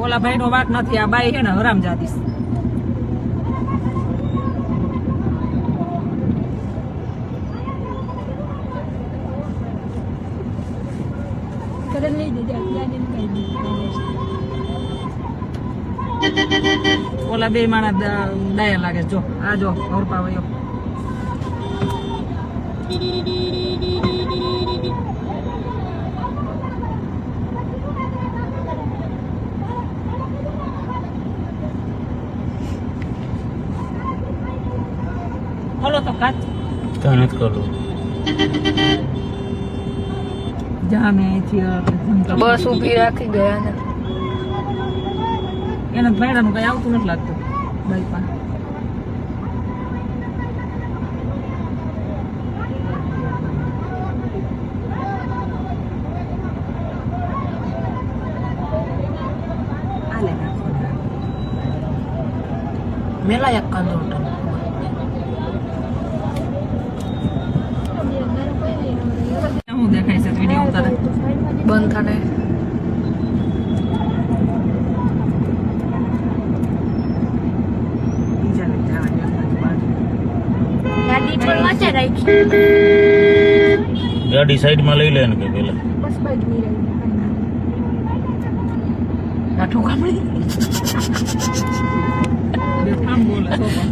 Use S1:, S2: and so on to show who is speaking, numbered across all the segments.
S1: ઓલા ભાઈ નો વાત નથી, આ બાઈ છે ને હરામજાદી છે. ઓલા બે માણસ ડાયા લાગે જો આ જો ઓરપાવયો ખોલો તો કાચ
S2: ત્યાં નથી કરવું.
S1: જા મેં અહીંથી
S3: બસ ઊભી રાખી ગયા ને
S1: એના ભાડાનું કઈ આવતું નથી લાગતું બાઈ પાસે.
S3: મેલા એક કાંદો
S1: શું દેખાય છે વિડીયો ઉતારે
S3: બંધ થાને ગાડી પર વાંચે રાખી
S2: ગાડી સાઈડમાં લઈ લે ને કે પેલા
S3: બસ બાઈક ની રહી નાઠો કામડી
S1: આમ બોલે સોપા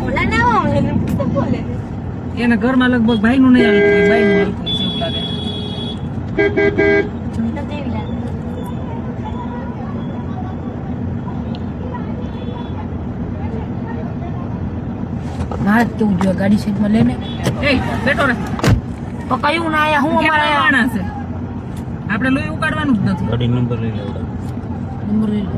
S3: ઓલા ના આવે ને બોલે
S1: એના ઘરમાં લગભગ ભાઈ નું નહીં હાલતું હોય, બાઈ નું હાલતું હોય છે એવું લાગે.
S3: જોઈતા દેવી લાગે મારે કેવું જોઈએ ગાડી સાઈડમાં લઈને
S1: એ બેઠો રે
S3: પકાયું ના આયા હું
S1: કેટલા
S3: અમારા
S1: માણસ છે આપણે લોહી ઉકાળવાનું જ નથી.
S2: ગાડી નંબર લઈ લે.
S3: નંબર લઈ લો